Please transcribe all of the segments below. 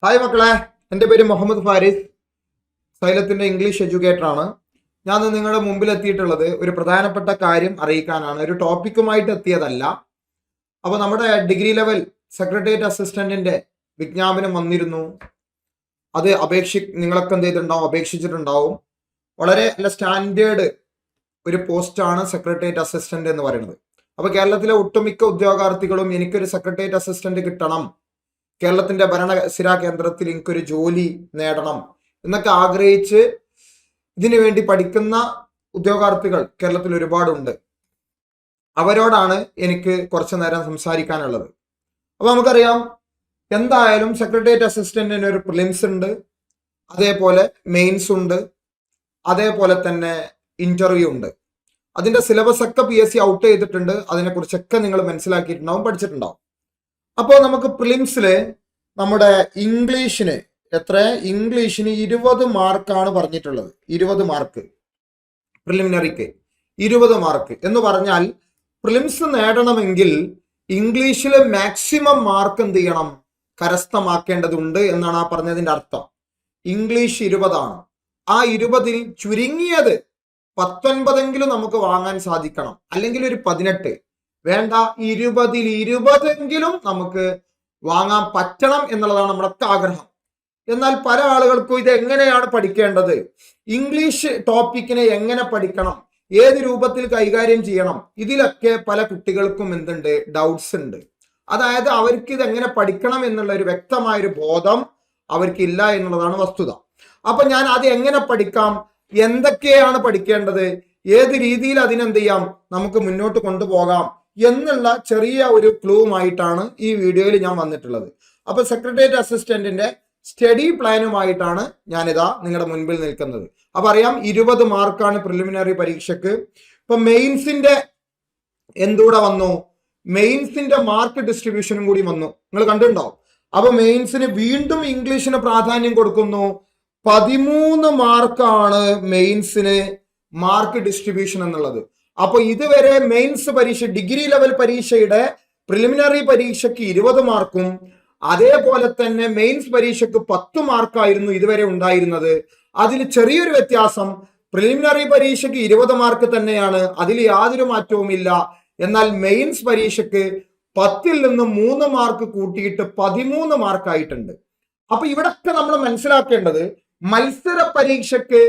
Hi മക്കളെ, എൻ്റെ പേര് മുഹമ്മദ് ഫാരിസ്, സൈലത്തിൻ്റെ ഇംഗ്ലീഷ് എഡ്യൂക്കേറ്റർ ആണ്. ഞാൻ നിങ്ങളുടെ മുമ്പിൽ എത്തിയിട്ടുള്ളത് ഒരു പ്രധാനപ്പെട്ട കാര്യം അറിയിക്കാനാണ്. ഒരു ടോപ്പിക്കുമായിട്ട് എത്തിയതല്ല. അപ്പോൾ നമ്മുടെ ഡിഗ്രി ലെവൽ സെക്രട്ടേറിയറ്റ് അസിസ്റ്റന്റിന്റെ വിജ്ഞാപനം വന്നിരുന്നു. അത് നിങ്ങളൊക്കെ എന്ത് ചെയ്തിട്ടുണ്ടാവും, അപേക്ഷിച്ചിട്ടുണ്ടാവും. വളരെ നല്ല സ്റ്റാൻഡേർഡ് ഒരു പോസ്റ്റാണ് സെക്രട്ടേറിയറ്റ് അസിസ്റ്റന്റ് എന്ന് പറയുന്നത്. അപ്പോൾ കേരളത്തിലെ ഒട്ടുമിക്ക ഉദ്യോഗാർത്ഥികളും എനിക്കൊരു സെക്രട്ടേറിയറ്റ് അസിസ്റ്റന്റ് കിട്ടണം, കേരളത്തിന്റെ ഭരണസിരാ കേന്ദ്രത്തിൽ എനിക്കൊരു ജോലി നേടണം എന്നൊക്കെ ആഗ്രഹിച്ച് ഇതിനു വേണ്ടി പഠിക്കുന്ന ഉദ്യോഗാർത്ഥികൾ കേരളത്തിൽ ഒരുപാടുണ്ട്. അവരോടാണ് എനിക്ക് കുറച്ചു നേരം സംസാരിക്കാനുള്ളത്. അപ്പൊ നമുക്കറിയാം, എന്തായാലും സെക്രട്ടേറിയറ്റ് അസിസ്റ്റന്റിന് ഒരു പ്രിലിംസ് ഉണ്ട്, അതേപോലെ മെയിൻസ് ഉണ്ട്, അതേപോലെ തന്നെ ഇന്റർവ്യൂ ഉണ്ട്. അതിന്റെ സിലബസ് ഒക്കെ PSC ഔട്ട് ചെയ്തിട്ടുണ്ട്. അതിനെക്കുറിച്ചൊക്കെ നിങ്ങൾ മനസ്സിലാക്കിയിട്ടുണ്ടാവും, പഠിച്ചിട്ടുണ്ടാവും. അപ്പോൾ നമുക്ക് പ്രിലിംസില് നമ്മുടെ ഇംഗ്ലീഷിന് 20 മാർക്കാണ് പറഞ്ഞിട്ടുള്ളത്. 20 മാർക്ക് പ്രിലിമിനറിക്ക്, 20 മാർക്ക് എന്ന് പറഞ്ഞാൽ പ്രിലിംസ് നേടണമെങ്കിൽ ഇംഗ്ലീഷിൽ മാക്സിമം മാർക്ക് എന്ത് ചെയ്യണം, കരസ്ഥമാക്കേണ്ടതുണ്ട് എന്നാണ് ആ പറഞ്ഞതിന്റെ അർത്ഥം. ഇംഗ്ലീഷ് 20 ആണ്. ആ 20-ൽ ചുരുങ്ങിയത് 19 നമുക്ക് വാങ്ങാൻ സാധിക്കണം, അല്ലെങ്കിൽ ഒരു 18 വേണ്ട, 20-ൽ 20 നമുക്ക് വാങ്ങാൻ പറ്റണം എന്നുള്ളതാണ് നമ്മളൊക്കെ ആഗ്രഹം. എന്നാൽ പല ആളുകൾക്കും ഇത് എങ്ങനെയാണ് പഠിക്കേണ്ടത്, ഇംഗ്ലീഷ് ടോപ്പിക്കിനെ എങ്ങനെ പഠിക്കണം, ഏത് രൂപത്തിൽ കൈകാര്യം ചെയ്യണം, ഇതിലൊക്കെ പല കുട്ടികൾക്കും എന്തുണ്ട്, ഡൗട്ട്സ് ഉണ്ട്. അതായത് അവർക്ക് ഇത് എങ്ങനെ പഠിക്കണം എന്നുള്ള ഒരു വ്യക്തമായൊരു ബോധം അവർക്കില്ല എന്നുള്ളതാണ് വസ്തുത. അപ്പൊ ഞാൻ അത് എങ്ങനെ പഠിക്കാം, എന്തൊക്കെയാണ് പഠിക്കേണ്ടത്, ഏത് രീതിയിൽ അതിനെന്ത് ചെയ്യാം, നമുക്ക് മുന്നോട്ട് കൊണ്ടുപോകാം എന്നുള്ള ചെറിയ ഒരു ക്ലൂവുമായിട്ടാണ് ഈ വീഡിയോയിൽ ഞാൻ വന്നിട്ടുള്ളത്. അപ്പൊ സെക്രട്ടേറിയറ്റ് അസിസ്റ്റന്റിന്റെ സ്റ്റഡി പ്ലാനുമായിട്ടാണ് ഞാനിതാ നിങ്ങളുടെ മുൻപിൽ നിൽക്കുന്നത്. അപ്പൊ അറിയാം, 20 മാർക്കാണ് പ്രിലിമിനറി പരീക്ഷക്ക്. ഇപ്പൊ മെയിൻസിന്റെ എന്തുകൂടെ വന്നു, മെയിൻസിന്റെ മാർക്ക് ഡിസ്ട്രിബ്യൂഷനും കൂടി വന്നു, നിങ്ങൾ കണ്ടിട്ടുണ്ടാവും. അപ്പൊ മെയിൻസിന് വീണ്ടും ഇംഗ്ലീഷിന് പ്രാധാന്യം കൊടുക്കുന്നു. 13 മാർക്കാണ് മെയിൻസിന് മാർക്ക് ഡിസ്ട്രിബ്യൂഷൻ എന്നുള്ളത്. അപ്പൊ ഇതുവരെ മെയിൻസ് പരീക്ഷ, ഡിഗ്രി ലെവൽ പരീക്ഷയുടെ പ്രിലിമിനറി പരീക്ഷയ്ക്ക് 20 മാർക്കും അതേപോലെ തന്നെ മെയിൻസ് പരീക്ഷയ്ക്ക് 10 മാർക്കായിരുന്നു ഇതുവരെ ഉണ്ടായിരുന്നത്. അതിൽ ചെറിയൊരു വ്യത്യാസം, പ്രിലിമിനറി പരീക്ഷയ്ക്ക് 20 മാർക്ക് തന്നെയാണ്, അതിൽ യാതൊരു മാറ്റവുമില്ല. എന്നാൽ മെയിൻസ് പരീക്ഷയ്ക്ക് 10-ൽ നിന്ന് 3 മാർക്ക് കൂട്ടിയിട്ട് 13 മാർക്കായിട്ടുണ്ട്. അപ്പൊ ഇവിടൊക്കെ നമ്മൾ മനസ്സിലാക്കേണ്ടത്, മത്സര പരീക്ഷയ്ക്ക്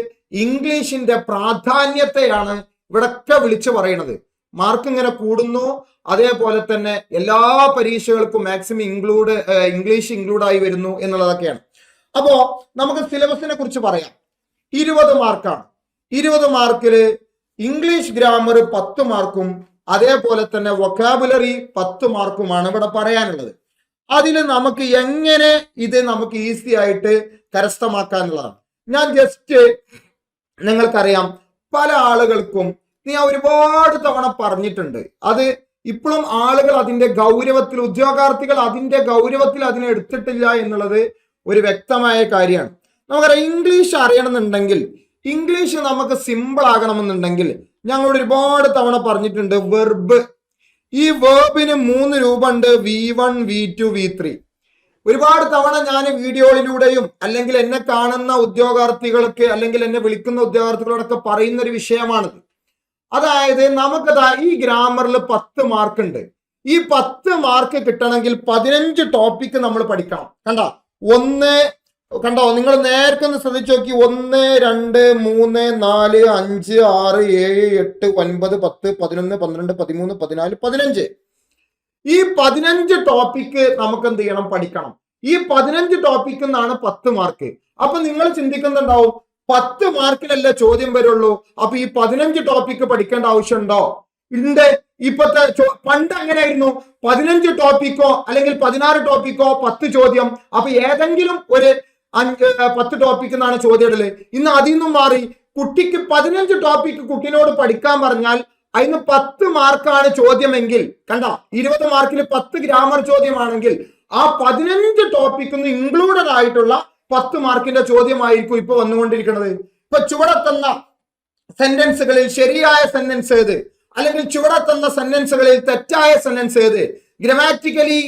ഇംഗ്ലീഷിന്റെ പ്രാധാന്യത്തെയാണ് ഇവിടൊക്കെ വിളിച്ചു പറയുന്നത്. മാർക്ക് ഇങ്ങനെ കൂടുന്നു, അതേപോലെ തന്നെ എല്ലാ പരീക്ഷകൾക്കും മാക്സിമം ഇംഗ്ലീഷ് ഇൻക്ലൂഡ് ആയി വരുന്നു എന്നുള്ളതൊക്കെയാണ്. അപ്പോ നമുക്ക് സിലബസിനെ കുറിച്ച് പറയാം. 20 മാർക്കാണ്. 20 മാർക്കില് ഇംഗ്ലീഷ് ഗ്രാമർ 10 മാർക്കും അതേപോലെ തന്നെ വൊക്കാബുലറി 10 മാർക്കുമാണ് ഇവിടെ പറയാനുള്ളത്. അതിൽ നമുക്ക് എങ്ങനെ ഇത് നമുക്ക് ഈസി ആയിട്ട് കരസ്ഥമാക്കാനുള്ളതാണ്. ഞാൻ ജസ്റ്റ്, നിങ്ങൾക്കറിയാം, പല ആളുകൾക്കും ഞാൻ ഒരുപാട് തവണ പറഞ്ഞിട്ടുണ്ട്, അത് ഇപ്പോഴും ആളുകൾ അതിന്റെ ഗൗരവത്തിൽ, ഉദ്യോഗാർത്ഥികൾ അതിന്റെ ഗൗരവത്തിൽ അതിനെ എടുത്തിട്ടില്ല എന്നുള്ളത് ഒരു വ്യക്തമായ കാര്യമാണ്. നമുക്കറിയാം, ഇംഗ്ലീഷ് അറിയണമെന്നുണ്ടെങ്കിൽ, ഇംഗ്ലീഷ് നമുക്ക് സിമ്പിൾ ആകണമെന്നുണ്ടെങ്കിൽ ഞങ്ങൾ ഒരുപാട് തവണ പറഞ്ഞിട്ടുണ്ട്, വെർബ്. ഈ വെർബിന് 3 രൂപ ഉണ്ട്, V1, V2, V3. ഒരുപാട് തവണ ഞാൻ വീഡിയോയിലൂടെയും അല്ലെങ്കിൽ എന്നെ കാണുന്ന ഉദ്യോഗാർത്ഥികൾക്ക് അല്ലെങ്കിൽ എന്നെ വിളിക്കുന്ന ഉദ്യോഗാർത്ഥികളോടൊക്കെ പറയുന്ന ഒരു വിഷയമാണിത്. അതായത് നമുക്കതാ ഈ ഗ്രാമറിൽ 10 മാർക്ക് ഉണ്ട്. ഈ 10 മാർക്ക് കിട്ടണമെങ്കിൽ 15 ടോപ്പിക്ക് നമ്മൾ പഠിക്കണം. കണ്ടോ, നിങ്ങൾ നേരത്തെ ഒന്ന് ശ്രദ്ധിച്ചു നോക്കി. 1, 2, 3, 4, 5, 6, 7, 8, 9, 10, 11, 12, 13, 14, 15. ഈ 15 ടോപ്പിക്ക് നമുക്ക് എന്ത് ചെയ്യണം, പഠിക്കണം. ഈ 15 ടോപ്പിക്ക് എന്നാണ് 10 മാർക്ക്. അപ്പൊ നിങ്ങൾ ചിന്തിക്കുന്നുണ്ടാവും, 10 മാർക്കിലല്ലേ ചോദ്യം വരുള്ളൂ, അപ്പൊ ഈ 15 ടോപ്പിക്ക് പഠിക്കേണ്ട ആവശ്യമുണ്ടോ? ഉണ്ട്. പണ്ട് എങ്ങനെയായിരുന്നു, 15 ടോപ്പിക്കോ അല്ലെങ്കിൽ 16 ടോപ്പിക്കോ 10 ചോദ്യം. അപ്പൊ ഏതെങ്കിലും ഒരു 10 ടോപ്പിക്ക് എന്നാണ് ചോദ്യം ഇടല്. ഇന്ന് അതിൽ നിന്നും മാറി, കുട്ടിക്ക് 15 ടോപ്പിക്ക് കുട്ടിനോട് പഠിക്കാൻ പറഞ്ഞാൽ അതിന് 10 മാർക്കാണ് ചോദ്യമെങ്കിൽ, 20 മാർക്കിൽ 10 ഗ്രാമർ ചോദ്യമാണെങ്കിൽ ആ 15 ടോപ്പിക്കിന് ഇൻക്ലൂഡഡ് ആയിട്ടുള്ള 10 മാർക്കിന്റെ ചോദ്യമായിരിക്കും ഇപ്പൊ വന്നുകൊണ്ടിരിക്കുന്നത്. ഇപ്പൊ ചുവടെത്തുന്ന സെന്റൻസുകളിൽ ശരിയായ സെന്റൻസ് ഏത്, അല്ലെങ്കിൽ ചുവടെത്തുന്ന സെന്റൻസുകളിൽ തെറ്റായ സെന്റൻസ് ഏത്, ഗ്രാമാറ്റിക്കലി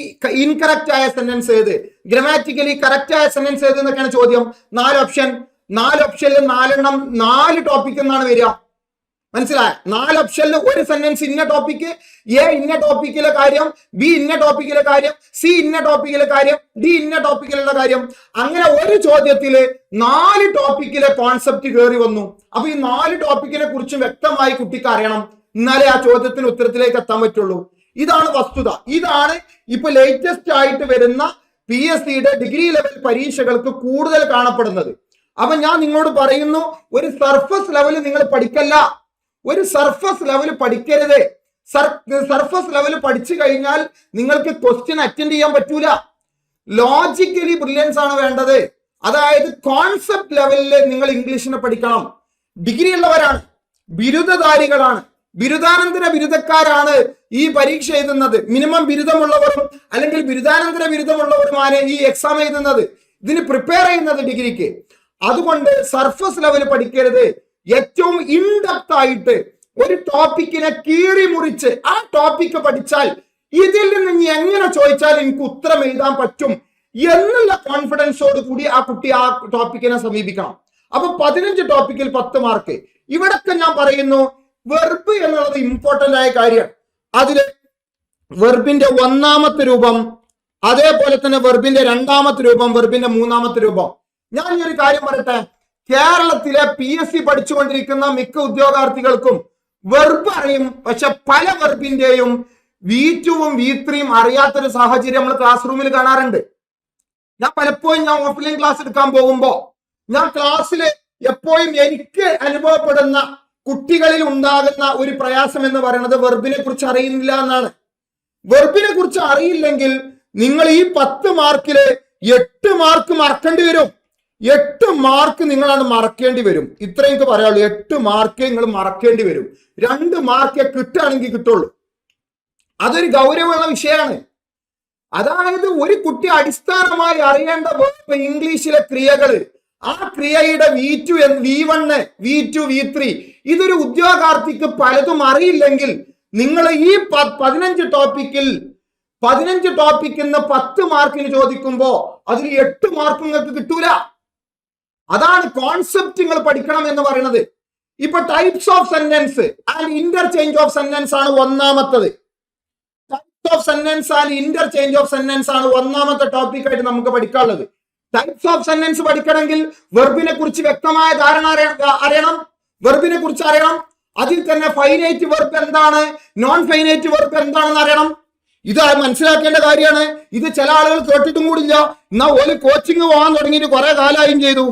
ഇൻകറക്റ്റ് ആയ സെന്റൻസ് ഏത്, ഗ്രാമാറ്റിക്കലി കറക്റ്റ് ആയ സെന്റൻസ് ഏത് എന്നൊക്കെയാണ് ചോദ്യം. 4 ഓപ്ഷനിൽ 4 4 ടോപ്പിക് എന്നാണ് വരിക. മനസ്സിലായ? 4 ഓപ്ഷനിൽ ഒരു സെന്റൻസ് ഇന്ന ടോപ്പിക്ക്, എ ഇന്ന ടോപ്പിക്കിലെ കാര്യം, ബി ഇന്ന ടോപ്പിക്കിലെ കാര്യം, സി ഇന്ന ടോപ്പിക്കിലെ കാര്യം, ഡി ഇന്ന ടോപ്പിക്കിലുള്ള കാര്യം. അങ്ങനെ ഒരു ചോദ്യത്തില് 4 ടോപ്പിക്കിലെ കോൺസെപ്റ്റ് കയറി വന്നു. അപ്പൊ ഈ 4 ടോപ്പിക്കിനെ കുറിച്ച് വ്യക്തമായി കുട്ടിക്ക് അറിയണം, എന്നാലേ ആ ചോദ്യത്തിന് ഉത്തരത്തിലേക്ക് എത്താൻ പറ്റുള്ളൂ. ഇതാണ് വസ്തുത. ഇതാണ് ഇപ്പൊ ലേറ്റസ്റ്റ് ആയിട്ട് വരുന്ന PSCയുടെ ഡിഗ്രി ലെവൽ പരീക്ഷകൾക്ക് കൂടുതൽ കാണപ്പെടുന്നത്. അപ്പൊ ഞാൻ നിങ്ങളോട് പറയുന്നു, ഒരു സർഫസ് ലെവൽ നിങ്ങൾ പഠിക്കല്ല, ഒരു സർഫസ് ലെവൽ പഠിക്കരുത്. സർഫസ് ലെവൽ പഠിച്ചു കഴിഞ്ഞാൽ നിങ്ങൾക്ക് ക്വസ്റ്റ്യൻ അറ്റൻഡ് ചെയ്യാൻ പറ്റൂല. ലോജിക്കലി ബ്രില്യൻസ് ആണ് വേണ്ടത്. അതായത് കോൺസെപ്റ്റ് ലെവലിൽ നിങ്ങൾ ഇംഗ്ലീഷിനെ പഠിക്കണം. ഡിഗ്രി ഉള്ളവരാണ്, ബിരുദധാരികളാണ്, ബിരുദാനന്തര ബിരുദക്കാരാണ് ഈ പരീക്ഷ എഴുതുന്നത്. മിനിമം ബിരുദമുള്ളവരും അല്ലെങ്കിൽ ബിരുദാനന്തര ബിരുദമുള്ളവരുമാണ് ഈ എക്സാം എഴുതുന്നത്, ഇതിന് പ്രിപ്പയർ ചെയ്യുന്നത് ഡിഗ്രിക്ക്. അതുകൊണ്ട് സർഫസ് ലെവൽ പഠിക്കരുത്. ഏറ്റവും ഇൻഡെപ്ത് ആയിട്ട് ഒരു ടോപ്പിക്കിനെ കീറി മുറിച്ച് ആ ടോപ്പിക്ക് പഠിച്ചാൽ ഇതിൽ നിന്ന് എങ്ങനെ ചോദിച്ചാൽ എനിക്ക് ഉത്തരം എഴുതാൻ പറ്റും എന്നുള്ള കോൺഫിഡൻസോട് കൂടി ആ കുട്ടി ആ ടോപ്പിക്കിനെ സമീപിക്കണം. അപ്പൊ 15 ടോപ്പിക്കിൽ 10 മാർക്ക്. ഇവിടൊക്കെ ഞാൻ പറയുന്നു വെർബ് എന്നുള്ളത് ഇമ്പോർട്ടന്റ് ആയ കാര്യം. അതില് വെർബിന്റെ 1ാമത്തെ രൂപം, അതേപോലെ തന്നെ വെർബിന്റെ 2ാമത്തെ രൂപം, വെർബിന്റെ 3ാമത്തെ രൂപം. ഞാൻ ഈ ഒരു കാര്യം പറയട്ടെ, കേരളത്തിലെ PSC പഠിച്ചുകൊണ്ടിരിക്കുന്ന മിക്ക ഉദ്യോഗാർത്ഥികൾക്കും വെർബ് അറിയും, പക്ഷെ പല വെർബിന്റെയും V2ഉം V3ഉം അറിയാത്തൊരു സാഹചര്യം നമ്മൾ ക്ലാസ് റൂമിൽ കാണാറുണ്ട്. ഞാൻ പലപ്പോഴും ഓഫ്ലൈൻ ക്ലാസ് എടുക്കാൻ പോകുമ്പോ ഞാൻ ക്ലാസ്സിൽ എപ്പോഴും എനിക്ക് അനുഭവപ്പെടുന്ന കുട്ടികളിൽ ഉണ്ടാകുന്ന ഒരു പ്രയാസം എന്ന് പറയുന്നത് വെർബിനെ കുറിച്ച് അറിയുന്നില്ല എന്നാണ്. വെർബിനെ കുറിച്ച് അറിയില്ലെങ്കിൽ നിങ്ങൾ ഈ 10 മാർക്കില് 8 മാർക്ക് മറക്കേണ്ടി വരും. 8 മാർക്ക് നിങ്ങളാണ് മറക്കേണ്ടി വരും. ഇത്രയും എനിക്ക് പറയാനുള്ളൂ. 8 മാർക്ക് നിങ്ങൾ മറക്കേണ്ടി വരും. 2 മാർക്ക് കിട്ടുകയാണെങ്കിൽ കിട്ടുള്ളൂ. അതൊരു ഗൗരവമുള്ള വിഷയമാണ്. അതായത് ഒരു കുട്ടി അടിസ്ഥാനമായി അറിയേണ്ട വേർബ് ഇംഗ്ലീഷിലെ ക്രിയകള്, ആ ക്രിയയുടെ V2 V1 V2 V3 ഇതൊരു ഉദ്യോഗാർത്ഥിക്ക് പലതും അറിയില്ലെങ്കിൽ നിങ്ങൾ ഈ 15 ടോപ്പിക്കിൽ 10 മാർക്കിന് ചോദിക്കുമ്പോ അതിൽ 8 മാർക്ക് നിങ്ങൾക്ക് കിട്ടൂല. അതാണ് കോൺസെപ്റ്റ് നിങ്ങൾ പഠിക്കണം എന്ന് പറയുന്നത്. ഇപ്പൊ types of sentence and interchange of sentence ആണ് 1ാമത്തത്. Types of sentence and interchange of sentence ആണ് 1ാമത്തെ ടോപ്പിക് ആയിട്ട് നമുക്ക് പഠിക്കാനുള്ളത്. ടൈപ്സ് ഓഫ് സെന്റൻസ് പഠിക്കണമെങ്കിൽ വെർബിനെ കുറിച്ച് വ്യക്തമായ ധാരണ അറിയണം. വെർബിനെ കുറിച്ച് അറിയണം. അതിൽ തന്നെ ഫൈനൈറ്റ് വെർബ് എന്താണ്, നോൺ ഫൈനൈറ്റ് വെർബ് എന്താണെന്ന് അറിയണം. ഇത് മനസ്സിലാക്കേണ്ട കാര്യമാണ്. ഇത് ചില ആളുകൾ കേട്ടിട്ടും കൂടില്ല. എന്നാ ഒരു കോച്ചിങ് പോകാൻ തുടങ്ങിയിട്ട് കുറെ കാലമായും ചെയ്തു.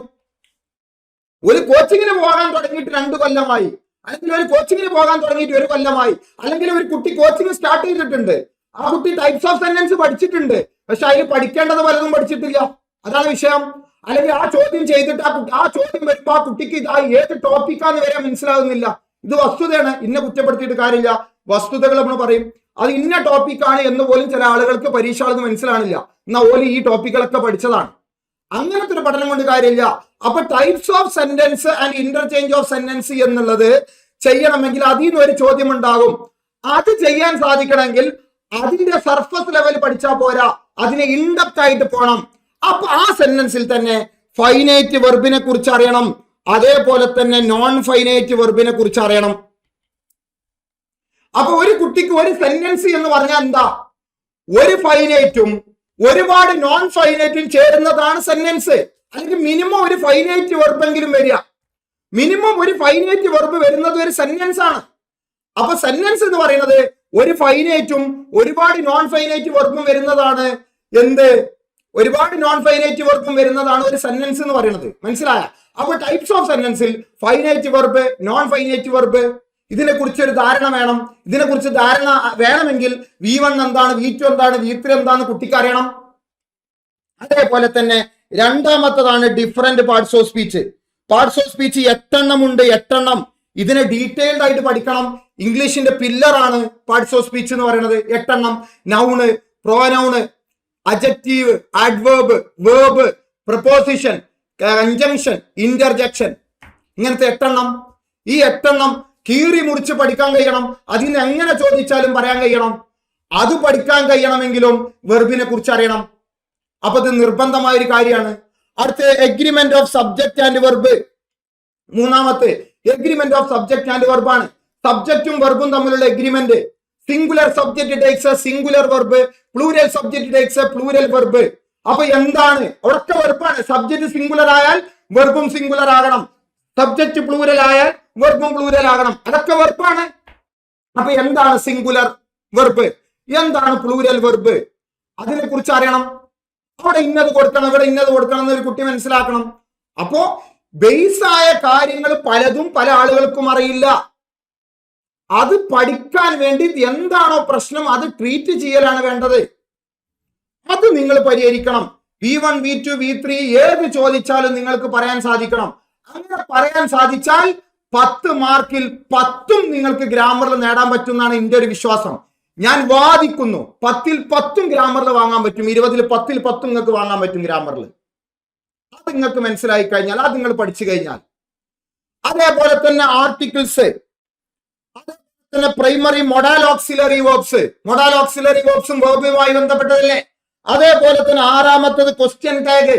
ഒരു കോച്ചിങ്ങിന് പോകാൻ തുടങ്ങിയിട്ട് 2 കൊല്ലമായി, അല്ലെങ്കിൽ ഒരു കോച്ചിങ്ങിന് പോകാൻ തുടങ്ങിയിട്ട് 1 കൊല്ലമായി, അല്ലെങ്കിൽ ഒരു കുട്ടി കോച്ചിങ് സ്റ്റാർട്ട് ചെയ്തിട്ടുണ്ട്. ആ കുട്ടി ടൈപ്സ് ഓഫ് സെന്റൻസ് പഠിച്ചിട്ടുണ്ട്, പക്ഷെ അതിൽ പഠിക്കേണ്ടത് പലതും പഠിച്ചിട്ടില്ല. അതാണ് വിഷയം. അല്ലെങ്കിൽ ആ ചോദ്യം ചെയ്തിട്ട് ആ ചോദ്യം വരുമ്പോ ആ കുട്ടിക്ക് ഇത് ഏത് ടോപ്പിക്കാന്ന് വരെ മനസ്സിലാകുന്നില്ല. ഇത് വസ്തുതയാണ്, ഇന്നെ കുറ്റപ്പെടുത്തിയിട്ട് കാര്യമില്ല. വസ്തുതകൾ നമ്മൾ പറയും, അത് ഇന്ന ടോപ്പിക്കാണ് എന്ന് പോലും ചില ആളുകൾക്ക് പരീക്ഷകൾക്ക് മനസ്സിലാണില്ല. എന്നാൽ ഓല് ഈ ടോപ്പിക്കുകളൊക്കെ പഠിച്ചതാണ്. അങ്ങനത്തെ ഒരു പഠനം കൊണ്ട് കാര്യമില്ല. അപ്പൊ types of sentence and interchange of sentence എന്നുള്ളത് ചെയ്യണമെങ്കിൽ അതിൽ നിന്ന് ഒരു ചോദ്യം ഉണ്ടാകും. അത് ചെയ്യാൻ സാധിക്കണമെങ്കിൽ അതിന്റെ സർഫസ് ലെവൽ പഠിച്ചാൽ പോരാ, അതിനെ ഇൻഡെപ്ത് ആയിട്ട് പോകണം. അപ്പൊ ആ സെന്റൻസിൽ തന്നെ ഫൈനൈറ്റ് വെർബിനെ കുറിച്ച് അറിയണം, അതേപോലെ തന്നെ നോൺ ഫൈനൈറ്റ് വെർബിനെ കുറിച്ച് അറിയണം. അപ്പൊ ഒരു കുട്ടിക്ക് ഒരു സെന്റൻസ് എന്ന് പറഞ്ഞാൽ എന്താ, ഒരു ഫൈനൈറ്റും ഒരുപാട് നോൺ ഫൈനൈറ്റും ചേരുന്നതാണ് സെന്റൻസ്. അല്ലെങ്കിൽ മിനിമം ഒരു ഫൈനൈറ്റ് വെർബെങ്കിലും വരിക. മിനിമം ഒരു ഫൈനൈറ്റ് വെർബ് വരുന്നത് ഒരു സെന്റൻസ് ആണ്. അപ്പൊ സെന്റൻസ് എന്ന് പറയുന്നത് ഒരു ഫൈനൈറ്റും ഒരുപാട് നോൺ ഫൈനൈറ്റ് വെർബും വരുന്നതാണ്. എന്ത്, ഒരുപാട് നോൺ ഫൈനൈറ്റ് വെർബും വരുന്നതാണ് ഒരു സെന്റൻസ് എന്ന് പറയുന്നത്. മനസ്സിലായ? അപ്പൊ ടൈപ്സ് ഓഫ് സെന്റൻസിൽ finite verb, non finite verb, ഇതിനെ കുറിച്ച് ഒരു ധാരണ വേണം. ഇതിനെ കുറിച്ച് ധാരണ വേണമെങ്കിൽ V1 എന്താണ്, V2 എന്താണ്, V3 എന്താണ് കുട്ടിക്ക് അറിയണം. അതേപോലെ തന്നെ 2ാമത്തതാണ് different parts of speech. Parts of speech 8 എണ്ണം ഉണ്ട്. 8 എണ്ണം. ഇതിനെ ഡീറ്റെയിൽഡ് ആയിട്ട് പഠിക്കണം. ഇംഗ്ലീഷിന്റെ പില്ലറാണ് പാർട്സ് ഓഫ് സ്പീച്ച് എന്ന് പറയുന്നത്. 8 എണ്ണം. Noun, pronoun, adjective, adverb, verb, preposition, conjunction, interjection, ഇങ്ങനത്തെ 8 എണ്ണം. ഈ 8 എണ്ണം കീറി മുറിച്ച് പഠിക്കാൻ കഴിയണം. അതിന് എങ്ങനെ ചോദിച്ചാലും പറയാൻ കഴിയണം. അത് പഠിക്കാൻ കഴിയണമെങ്കിലും വെർബിനെ കുറിച്ച് അറിയണം. അപ്പൊ ഇത് നിർബന്ധമായ ഒരു കാര്യമാണ്. അടുത്ത agreement of subject and verb. മൂന്നാമത്തെ agreement of subject and verb ആണ്. സബ്ജക്റ്റും വെർബും തമ്മിലുള്ള agreement. Singular subject takes a singular verb, plural subject takes a plural verb. അപ്പൊ എന്താണ്? ഒരൊറ്റ വെർബാണ്. സബ്ജക്ട് സിംഗുലർ ആയാൽ വെർബും സിംഗുലർ ആകണം, സബ്ജക്ട് പ്ലൂരൽ ആയാൽ വെർബും പ്ലൂരൽ ആകണം. അതൊക്കെ വെർബാണ്. അപ്പൊ എന്താണ് സിംഗുലർ വെർബ്, എന്താണ് പ്ലൂരൽ വെർബ്, അതിനെ കുറിച്ച് അറിയണം. അവിടെ ഇന്നത് കൊടുക്കണം, ഇവിടെ ഇന്നത് കൊടുക്കണം എന്നൊരു കുട്ടി മനസ്സിലാക്കണം. അപ്പോ ബേസ് ആയ കാര്യങ്ങൾ പലതും പല ആളുകൾക്കും അറിയില്ല. അത് പഠിക്കാൻ വേണ്ടി എന്താണോ പ്രശ്നം അത് ട്രീറ്റ് ചെയ്യലാണ് വേണ്ടത്. അത് നിങ്ങൾ പരിഹരിക്കണം. V1, V2, V3 ഏത് ചോദിച്ചാലും നിങ്ങൾക്ക് പറയാൻ സാധിക്കണം. അങ്ങനെ പറയാൻ സാധിച്ചാൽ 10 മാർക്കിൽ 10ഉം നിങ്ങൾക്ക് ഗ്രാമറിൽ നേടാൻ പറ്റുമെന്നാണ് എന്റെ ഒരു വിശ്വാസം. ഞാൻ വാദിക്കുന്നു 10ൽ 10ഉം ഗ്രാമറിൽ വാങ്ങാൻ പറ്റും, 20ൽ 10ൽ 10ഉം നിങ്ങൾക്ക് വാങ്ങാൻ പറ്റും ഗ്രാമറിൽ. അത് നിങ്ങൾക്ക് മനസ്സിലായി കഴിഞ്ഞാൽ, അത് നിങ്ങൾ പഠിച്ചു കഴിഞ്ഞാൽ. അതേപോലെ തന്നെ ആർട്ടിക്കിൾസ്, അതേപോലെ തന്നെ primary modal auxiliary verbs. Modal auxiliary വേർബ്സും വേർബുമായി ബന്ധപ്പെട്ടതല്ലേ. അതേപോലെ തന്നെ ആറാമത്തത് ക്വസ്റ്റ്യൻ ടാഗ്.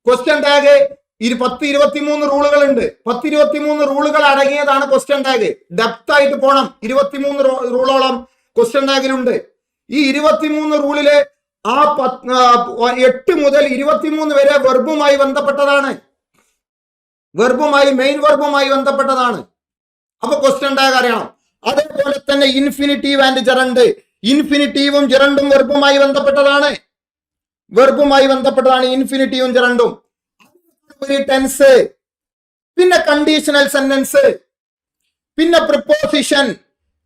ക്വസ്റ്റ്യൻ ടാഗ് 10-23 റൂളുകൾ ഉണ്ട്. 10-23 റൂളുകൾ അടങ്ങിയതാണ് ക്വസ്റ്റ്യൻ ടാഗ്. ഡെപ്ത് ആയിട്ട് പോണം. 23 റൂളോളം ക്വസ്റ്റ്യൻ ടാഗിലുണ്ട്. ഈ 23 റൂളിലെ ആ 8 മുതൽ 23 വരെ വെർബുമായി ബന്ധപ്പെട്ടതാണ്. വെർബുമായി, മെയിൻ വെർബുമായി ബന്ധപ്പെട്ടതാണ്. അപ്പൊ ക്വസ്റ്റ്യൻ ടാഗ് അറിയണം. അതേപോലെ തന്നെ ഇൻഫിനിറ്റീവ് ആൻഡ് ജെറണ്ട്. ഇൻഫിനിറ്റീവും ജെറണ്ടും വെർബുമായി ബന്ധപ്പെട്ടതാണ്. വെർബുമായി ബന്ധപ്പെട്ടതാണ് ഇൻഫിനിറ്റീവും ജെറണ്ടും. ടെൻസ്, പിന്നെ കണ്ടീഷണൽ സെന്റൻസ്, പിന്നെ പ്രിപ്പോസിഷൻ,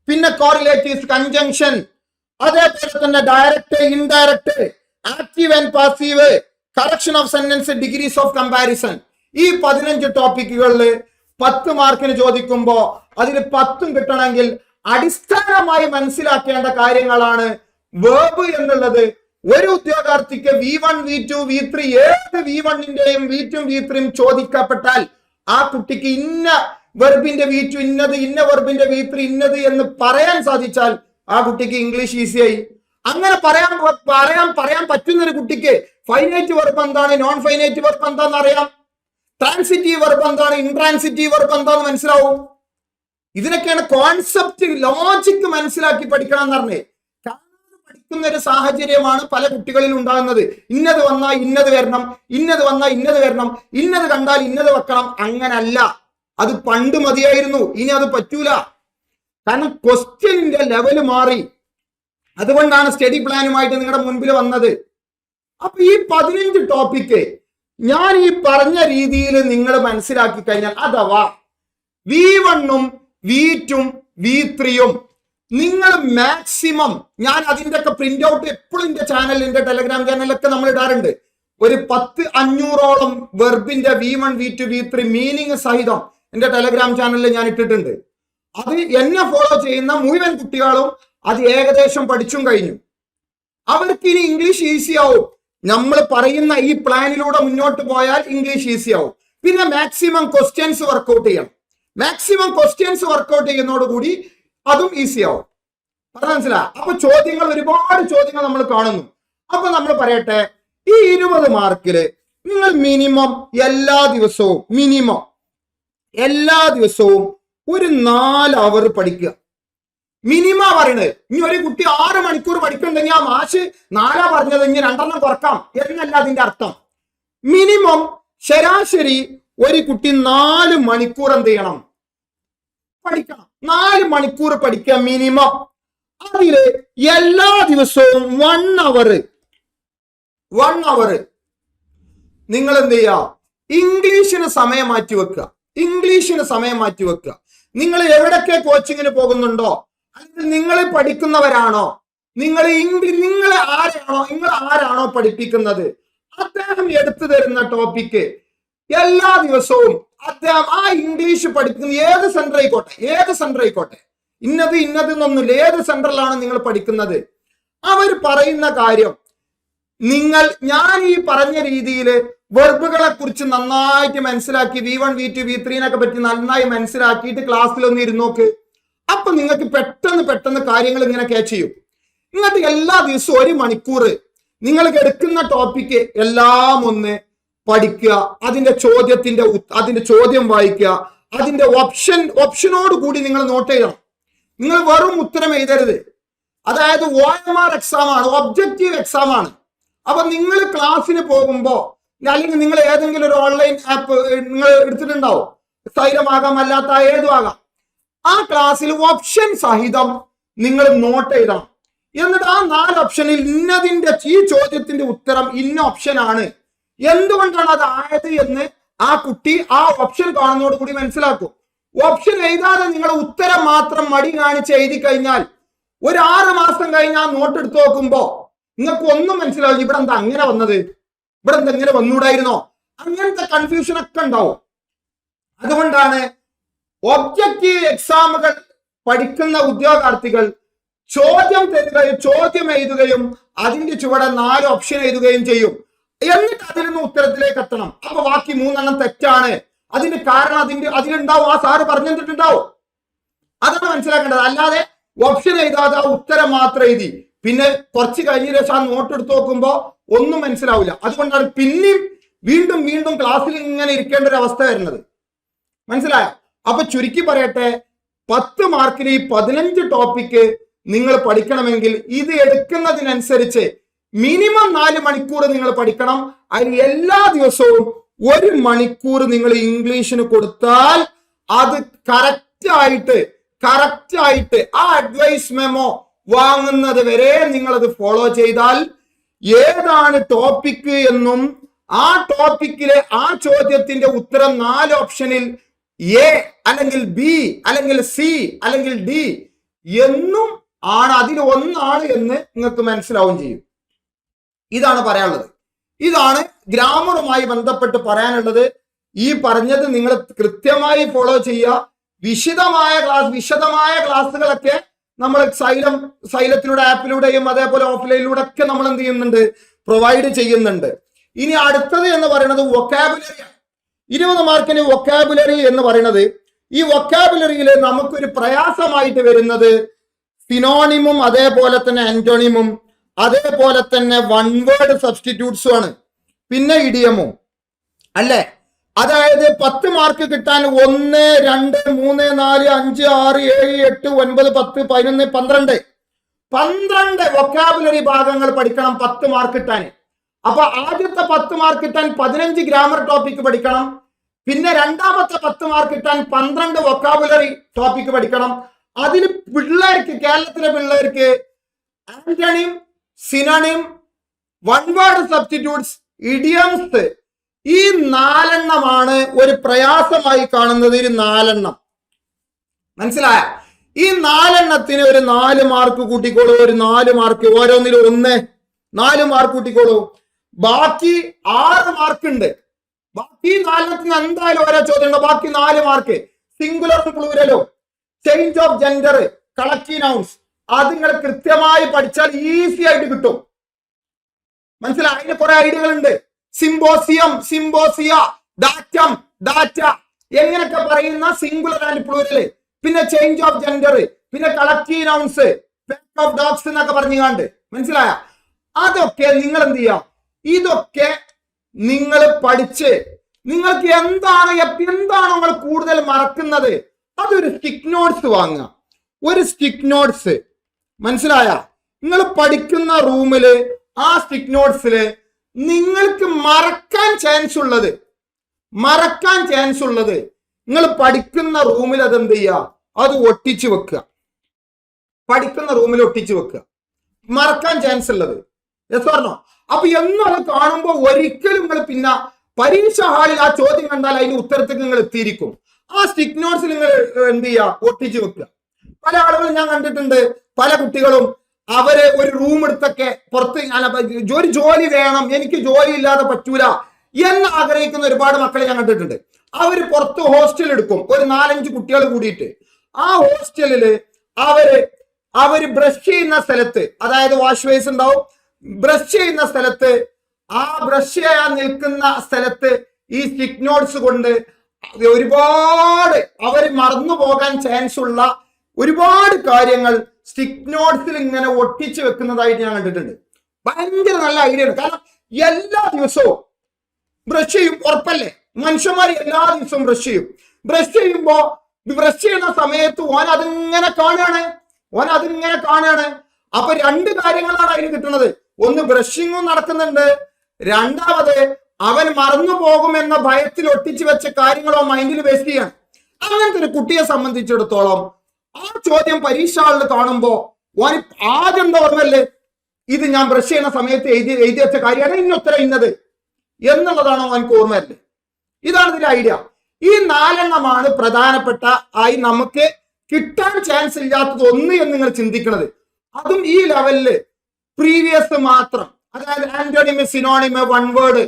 പിന്നെ കോറിലേറ്റീവ് കൺജങ്ഷൻ, അതേപോലെ തന്നെ direct, indirect, active and passive, correction of sentence, degrees of comparison. ഈ 15 ടോപ്പിക്കുകളിൽ 10 മാർക്കിന് ചോദിക്കുമ്പോ അതിൽ 10ഉം കിട്ടണമെങ്കിൽ അടിസ്ഥാനമായി മനസ്സിലാക്കേണ്ട കാര്യങ്ങളാണ് വേർബ് എന്നുള്ളത്. ഒരു ഉദ്യോഗാർത്ഥിക്ക് V1, V2, V3 ഏത് V1ന്റെയും V2, V3 ചോദിക്കപ്പെട്ടാൽ ആ കുട്ടിക്ക് ഇന്ന വെർബിന്റെ V2 ഇന്നത്, ഇന്ന വെർബിന്റെ V3 ഇന്നത് എന്ന് പറയാൻ സാധിച്ചാൽ ആ കുട്ടിക്ക് ഇംഗ്ലീഷ് ഈസിയായി. അങ്ങനെ പറയാൻ പറ്റുന്ന ഒരു കുട്ടിക്ക് ഫൈനൈറ്റ് വെർബ് എന്താണ്, നോൺ ഫൈനൈറ്റ് വെർബ് എന്താണെന്ന് അറിയാം, ട്രാൻസിറ്റീവ് വെർബ് എന്താണ്, ഇൻട്രാൻസിറ്റീവ് വെർബ് എന്താണെന്ന് മനസ്സിലാവും. ഇതിനൊക്കെയാണ് കോൺസെപ്റ്റ്, ലോജിക് മനസ്സിലാക്കി പഠിക്കണം എന്ന് പറഞ്ഞേ. പഠിക്കുന്ന ഒരു സാഹചര്യമാണ് പല കുട്ടികളിൽ ഉണ്ടാകുന്നത്. ഇന്നത് വന്നാൽ ഇന്നത് വരണം, ഇന്നത് വന്നാൽ ഇന്നത് വരണം, ഇന്നത് കണ്ടാൽ ഇന്നത് വെക്കണം. അങ്ങനല്ല, അത് പണ്ട് മതിയായിരുന്നു, ഇനി അത് പറ്റൂല. കാരണം ക്വസ്റ്റ്യനിന്റെ ലെവല് മാറി. അതുകൊണ്ടാണ് സ്റ്റഡി പ്ലാനുമായിട്ട് നിങ്ങളുടെ മുൻപിൽ വന്നത്. അപ്പൊ ഈ 15 ടോപ്പിക്ക് ഞാൻ ഈ പറഞ്ഞ രീതിയിൽ നിങ്ങൾ മനസ്സിലാക്കി കഴിഞ്ഞാൽ, അഥവാ V1ഉം V2ഉം V3ഉം നിങ്ങൾ മാക്സിമം, ഞാൻ അതിന്റെ ഒക്കെ പ്രിന്റ് ഔട്ട് എപ്പോഴും എന്റെ ചാനൽ, എന്റെ ടെലഗ്രാം ചാനലൊക്കെ നമ്മൾ ഇടാറുണ്ട്. ഒരു 10-500ഓളം വെർബിന്റെ V1, V2, V3 മീനിങ് സഹിതം എന്റെ ടെലഗ്രാം ചാനലിൽ ഞാൻ ഇട്ടിട്ടുണ്ട്. അത് എന്നെ ഫോളോ ചെയ്യുന്ന മുഴുവൻ കുട്ടികളും അത് ഏകദേശം പഠിച്ചും കഴിഞ്ഞു. അവർക്ക് ഇനി ഇംഗ്ലീഷ് ഈസി ആവും. നമ്മൾ പറയുന്ന ഈ പ്ലാനിലൂടെ മുന്നോട്ട് പോയാൽ ഇംഗ്ലീഷ് ഈസി ആവും. പിന്നെ മാക്സിമം ക്വസ്റ്റ്യൻസ് വർക്ക്ഔട്ട് ചെയ്യണം. മാക്സിമം ക്വസ്റ്റ്യൻസ് വർക്ക്ഔട്ട് ചെയ്യുന്നതോടുകൂടി അതും ഈസി ആവും. മനസ്സിലാ? അപ്പൊ ചോദ്യങ്ങൾ, ഒരുപാട് ചോദ്യങ്ങൾ നമ്മൾ കാണുന്നു. അപ്പൊ നമ്മൾ പറയട്ടെ, ഈ 20 മാർക്കില് നിങ്ങൾ മിനിമം എല്ലാ ദിവസവും ഒരു 4 അവർ പഠിക്കുക. മിനിമം പറയണത്. ഇനി ഒരു കുട്ടി 6 മണിക്കൂർ പഠിക്കണ്ടെങ്കിൽ ആ മാഷ് 4 പറഞ്ഞത് ഇനി 2 കുറക്കാം എന്നല്ല അതിന്റെ അർത്ഥം. മിനിമം ശരാശരി ഒരു കുട്ടി 4 മണിക്കൂർ എന്ത് ചെയ്യണം? പഠിക്കണം. 4 മണിക്കൂർ പഠിക്കുക മിനിമം. അതില് എല്ലാ ദിവസവും 1 അവർ നിങ്ങൾ എന്ത് ചെയ്യുക? ഇംഗ്ലീഷിന് സമയം മാറ്റി വെക്കുക. നിങ്ങൾ എവിടൊക്കെ കോച്ചിങ്ങിന് പോകുന്നുണ്ടോ, അല്ലെങ്കിൽ നിങ്ങൾ പഠിക്കുന്നവരാണോ, നിങ്ങൾ ആരാണോ പഠിപ്പിക്കുന്നത്, അദ്ദേഹം എടുത്തു തരുന്ന ടോപ്പിക്ക് എല്ലാ ദിവസവും അദ്ദേഹം ആ ഇംഗ്ലീഷ് പഠിക്കുന്ന ഏത് സെന്റർ ആയിക്കോട്ടെ, ഇന്നത് എന്നൊന്നുമില്ല, ഏത് സെന്ററിലാണ് നിങ്ങൾ പഠിക്കുന്നത്, അവർ പറയുന്ന കാര്യം ഞാൻ ഈ പറഞ്ഞ രീതിയിൽ വെർബുകളെ കുറിച്ച് നന്നായിട്ട് മനസ്സിലാക്കി, V1, V2, V3 പറ്റി നന്നായി മനസ്സിലാക്കിയിട്ട് ക്ലാസ്സിലൊന്ന് ഇരുന്നോക്ക്. അപ്പൊ നിങ്ങൾക്ക് പെട്ടെന്ന് കാര്യങ്ങൾ ഇങ്ങനെ ക്യാച്ച് ചെയ്യും. ഇങ്ങോട്ട് എല്ലാ ദിവസവും 1 മണിക്കൂർ നിങ്ങൾ എടുക്കുന്ന ടോപ്പിക്ക് എല്ലാം ഒന്ന് പഠിക്കുക, അതിന്റെ ചോദ്യം വായിക്കുക, അതിന്റെ ഓപ്ഷനോട് കൂടി നിങ്ങൾ നോട്ട് ചെയ്യണം. നിങ്ങൾ വെറും ഉത്തരം എഴുതരുത്. അതായത് OMR എക്സാം ആണ്, ഒബ്ജക്റ്റീവ് എക്സാം ആണ്. അപ്പൊ നിങ്ങൾ ക്ലാസ്സിന് പോകുമ്പോ അല്ലെങ്കിൽ നിങ്ങൾ ഏതെങ്കിലും ഒരു ഓൺലൈൻ ആപ്പ് നിങ്ങൾ എടുത്തിട്ടുണ്ടാവും, സ്ഥൈരമാകാം, അല്ലാത്ത ഏതും ആകാം. ആ ക്ലാസ്സിൽ ഓപ്ഷൻ സഹിതം നിങ്ങൾ നോട്ട് എഴുതണം. എന്നിട്ട് ആ 4 ഓപ്ഷനിൽ ഇന്നതിന്റെ ഈ ചോദ്യത്തിന്റെ ഉത്തരം ഇന്ന ഓപ്ഷൻ ആണ്, എന്തുകൊണ്ടാണ് അത് ആയത് എന്ന് ആ കുട്ടി ആ ഓപ്ഷൻ കാണുന്നതോട് കൂടി മനസ്സിലാക്കും. ഓപ്ഷൻ എഴുതാതെ നിങ്ങൾ ഉത്തരം മാത്രം മടി കാണിച്ച് എഴുതി കഴിഞ്ഞാൽ ഒരു 6 മാസം കഴിഞ്ഞ് ആ നോട്ട് എടുത്ത് നോക്കുമ്പോ നിങ്ങൾക്ക് ഒന്നും മനസ്സിലാവില്ല. ഇവിടെ എന്താ അങ്ങനെ വന്നത്, ഇവിടെ എന്താ ഇങ്ങനെ വന്നൂടായിരുന്നോ, അങ്ങനത്തെ കൺഫ്യൂഷൻ ഒക്കെ ഉണ്ടാവും. അതുകൊണ്ടാണ് ഒബ്ജക്റ്റീവ് എക്സാമുകൾ പഠിക്കുന്ന ഉദ്യോഗാർത്ഥികൾ ചോദ്യം എഴുതുകയും അതിന്റെ ചുവടെ 4 ഓപ്ഷൻ എഴുതുകയും ചെയ്യും. എന്നിട്ട് അതിൽ നിന്ന് ഉത്തരത്തിലേക്ക് എത്തണം. അപ്പൊ ബാക്കി 3 തെറ്റാണ്. അതിന്റെ കാരണം അതിലുണ്ടാവും, ആ സാറ് പറഞ്ഞു തന്നിട്ടുണ്ടാവും. അതാണ് മനസ്സിലാക്കേണ്ടത്. അല്ലാതെ ഓപ്ഷൻ എഴുതാതെ ആ ഉത്തരം മാത്രം എഴുതി പിന്നെ കുറച്ച് കഴിഞ്ഞ ശേഷം ആ നോട്ട് എടുത്ത് നോക്കുമ്പോ ഒന്നും മനസ്സിലാവില്ല. അതുകൊണ്ടാണ് പിന്നെയും വീണ്ടും ക്ലാസ്സിൽ ഇങ്ങനെ ഇരിക്കേണ്ട ഒരു അവസ്ഥ വരുന്നത്. മനസ്സിലായോ? അപ്പൊ ചുരുക്കി പറയട്ടെ, 10 മാർക്കിന് ഈ 15 ടോപ്പിക്ക് നിങ്ങൾ പഠിക്കണമെങ്കിൽ ഇത് എടുക്കുന്നതിനനുസരിച്ച് മിനിമം 4 മണിക്കൂർ നിങ്ങൾ പഠിക്കണം. അതിന് എല്ലാ ദിവസവും 1 മണിക്കൂർ നിങ്ങൾ ഇംഗ്ലീഷിന് കൊടുത്താൽ അത് കറക്റ്റ് ആയിട്ട് ആ അഡ്വൈസ് മെമ്മോ വാങ്ങുന്നത് വരെ നിങ്ങൾ അത് ഫോളോ ചെയ്താൽ ഏതാണ് ടോപ്പിക് എന്നും ആ ടോപ്പിക്കിലെ ആ ചോദ്യത്തിന്റെ ഉത്തരം 4 ഓപ്ഷനിൽ എ അല്ലെങ്കിൽ ബി അല്ലെങ്കിൽ സി അല്ലെങ്കിൽ ഡി എന്നും ആണ്, അതിൽ ഒന്നാണ് എന്ന് നിങ്ങൾക്ക് മനസ്സിലാവും ചെയ്യും. ഇതാണ് പറയാനുള്ളത്. ഇതാണ് ഗ്രാമറുമായി ബന്ധപ്പെട്ട് പറയാനുള്ളത്. ഈ പറഞ്ഞത് നിങ്ങൾ കൃത്യമായി ഫോളോ ചെയ്യുക. വിശദമായ ക്ലാസ്സുകളൊക്കെ നമ്മൾ സൈലത്തിലൂടെ ആപ്പിലൂടെയും അതേപോലെ ഓഫ്ലൈനിലൂടെ ഒക്കെ നമ്മൾ എന്ത് ചെയ്യുന്നുണ്ട്, പ്രൊവൈഡ് ചെയ്യുന്നുണ്ട്. ഇനി അടുത്തത് എന്ന് പറയുന്നത് വൊക്കാബുലറി. 20 മാർക്കിന് വൊക്കാബുലറി എന്ന് പറയുന്നത്, ഈ വൊക്കാബുലറിയിൽ നമുക്കൊരു പ്രയാസമായിട്ട് വരുന്നത് സിനോണിമും അതേപോലെ തന്നെ ആന്റോണിമും അതേപോലെ തന്നെ വൺ വേർഡ് സബ്സ്റ്റിറ്റ്യൂട്ട്സും ആണ്, പിന്നെ ഇഡിയമും അല്ലേ. അതായത് 10 മാർക്ക് കിട്ടാൻ 1, 2, 3, 4, 5, 6, 7, 8, 9, 10, 11, 12 വൊക്കാബുലറി ഭാഗങ്ങൾ പഠിക്കണം 10 മാർക്ക് കിട്ടാൻ. അപ്പൊ ആദ്യത്തെ 10 മാർക്ക് കിട്ടാൻ 15 ഗ്രാമർ ടോപ്പിക് പഠിക്കണം. പിന്നെ രണ്ടാമത്തെ 10 മാർക്ക് കിട്ടാൻ 12 വൊക്കാബുലറി ടോപ്പിക് പഠിക്കണം. അതിൽ കേരളത്തിലെ പിള്ളേർക്ക് antonym, synonym, one word substitutes, idioms, ഈ 4 എണ്ണമാണ് ഒരു പ്രയാസമായി കാണുന്നത്. ഒരു 4 എണ്ണം മനസ്സിലായ? ഈ 4 എണ്ണത്തിന് ഒരു 4 മാർക്ക് കൂട്ടിക്കോളൂ. ഒരു 4 മാർക്ക് ഓരോന്നിലും 4 മാർക്ക് കൂട്ടിക്കോളൂ. ബാക്കി 6 മാർക്ക് ഉണ്ട്. ബാക്കി 4 എന്തായാലും ഓരോ ചോദ്യം ഉണ്ട്. ബാക്കി 4 മാർക്ക് സിംഗുലറും പ്ലൂരലും, change of gender, collective nouns, അത് നിങ്ങൾ കൃത്യമായി പഠിച്ചാൽ ഈസി ആയിട്ട് കിട്ടും. മനസ്സിലായി? അതിന് കുറെ ഐഡിയകൾ ഉണ്ട്. സിംബോസിയ, ഡാറ്റ, എങ്ങനെയൊക്കെ പറയുന്ന സിംഗുലർ ആൻഡ് പ്ലൂരല്, പിന്നെ ചേഞ്ച് ഓഫ് ജെൻഡർ, പിന്നെ collective nouns, pet of dogs എന്നൊക്കെ പറഞ്ഞുകൊണ്ട് മനസ്സിലായ? അതൊക്കെ നിങ്ങൾ എന്ത് ചെയ്യാം, ഇതൊക്കെ നിങ്ങൾ പഠിച്ച് നിങ്ങൾക്ക് എന്താണ് നിങ്ങൾ കൂടുതൽ മറക്കുന്നത്, അതൊരു സ്റ്റിക്ക് നോട്ട്സ് വാങ്ങുക. ഒരു സ്റ്റിക്ക് നോട്ട്സ് മനസ്സിലായ? നിങ്ങൾ പഠിക്കുന്ന റൂമില് ആ സ്റ്റിക്ക് നോട്ട്സില് നിങ്ങൾക്ക് മറക്കാൻ ചാൻസ് ഉള്ളത് നിങ്ങൾ പഠിക്കുന്ന റൂമിൽ അതെന്ത് ചെയ്യുക, അത് ഒട്ടിച്ചു വെക്കുക. പഠിക്കുന്ന റൂമിൽ ഒട്ടിച്ചു വെക്കുക, മറക്കാൻ ചാൻസ് ഉള്ളത്. യെസ് പറഞ്ഞോ? അപ്പൊ എന്നും അത് കാണുമ്പോൾ ഒരിക്കലും നിങ്ങൾ പിന്നെ പരീക്ഷ ഹാളിൽ ആ ചോദ്യം കണ്ടാൽ അതിന്റെ ഉത്തരത്തേക്ക് നിങ്ങൾ എത്തിയിരിക്കും. ആ സ്റ്റിക്ക് നോട്ട്സ് നിങ്ങൾ എന്ത് ചെയ്യുക, ഒട്ടിച്ചു വെക്കുക. പല ആളുകളും ഞാൻ കണ്ടിട്ടുണ്ട്, പല കുട്ടികളും അവര് ഒരു റൂം എടുത്തൊക്കെ പുറത്ത് ഒരു ജോലി വേണം, എനിക്ക് ജോലി ഇല്ലാതെ പറ്റൂല എന്ന് ആഗ്രഹിക്കുന്ന ഒരുപാട് മക്കളെ ഞാൻ കണ്ടിട്ടുണ്ട്. അവര് പുറത്ത് ഹോസ്റ്റൽ എടുക്കും, ഒരു 4-5 കുട്ടികൾ കൂടിയിട്ട്. ആ ഹോസ്റ്റലില് അവര് ബ്രഷ് ചെയ്യുന്ന സ്ഥലത്ത്, അതായത് വാഷ് ബേസ് ഉണ്ടാവും, ബ്രഷ് ചെയ്യുന്ന സ്ഥലത്ത്, ആ ബ്രഷ് ചെയ്യാൻ നിൽക്കുന്ന സ്ഥലത്ത് ഈ സ്റ്റിക്ക് നോട്ട്സ് കൊണ്ട് ഒരുപാട് അവർ മറന്നു പോകാൻ ചാൻസ് ഉള്ള ഒരുപാട് കാര്യങ്ങൾ സ്റ്റിക്ക് നോട്ട്സിൽ ഇങ്ങനെ ഒട്ടിച്ച് വെക്കുന്നതായിട്ട് ഞാൻ കണ്ടിട്ടുണ്ട്. ഭയങ്കര നല്ല ഐഡിയ ആണ്. കാരണം എല്ലാ ദിവസവും ബ്രഷ് ചെയ്യും, ഉറപ്പല്ലേ? മനുഷ്യന്മാർ എല്ലാ ദിവസവും ബ്രഷ് ചെയ്യും. ബ്രഷ് ചെയ്യുന്ന സമയത്ത് ഓൻ അതിങ്ങനെ കാണുകയാണ്. അപ്പൊ രണ്ട് കാര്യങ്ങളാണ് അതിന് കിട്ടുന്നത്. ഒന്ന്, ബ്രഷിങ്ങും നടക്കുന്നുണ്ട്. രണ്ടാമത്, അവൻ മറന്നു പോകുമെന്ന ഭയത്തിൽ ഒട്ടിച്ചു വെച്ച കാര്യങ്ങളോ മൈൻഡിൽ വേസ്റ്റ് ചെയ്യാണ്. അങ്ങനത്തെ ഒരു കുട്ടിയെ സംബന്ധിച്ചിടത്തോളം ആ ചോദ്യം പരീക്ഷ ഹാളിൽ കാണുമ്പോ ഓൻ ആദ്യം എന്താ ഓർമ്മല്ലേ, ഇത് ഞാൻ ബ്രഷ് ചെയ്യുന്ന സമയത്ത് എഴുതി വെച്ച കാര്യമാണ്, ഇനി ഉത്തരം ഇന്നത് എന്നുള്ളതാണോ എനിക്ക് ഓർമ്മയല്ലേ? ഇതാണ് ഇതിന്റെ ഐഡിയ. ഈ 4 പ്രധാനപ്പെട്ട ആയി നമുക്ക് കിട്ടാൻ ചാൻസ് ഇല്ലാത്തത് ഒന്ന് എന്ന് നിങ്ങൾ ചിന്തിക്കുന്നത്. അതും ഈ ലെവലില് പ്രീവിയസ് മാത്രം, അതായത് ആന്റോണിമ്, സിനോണിമ്, വൺ വേർഡ്,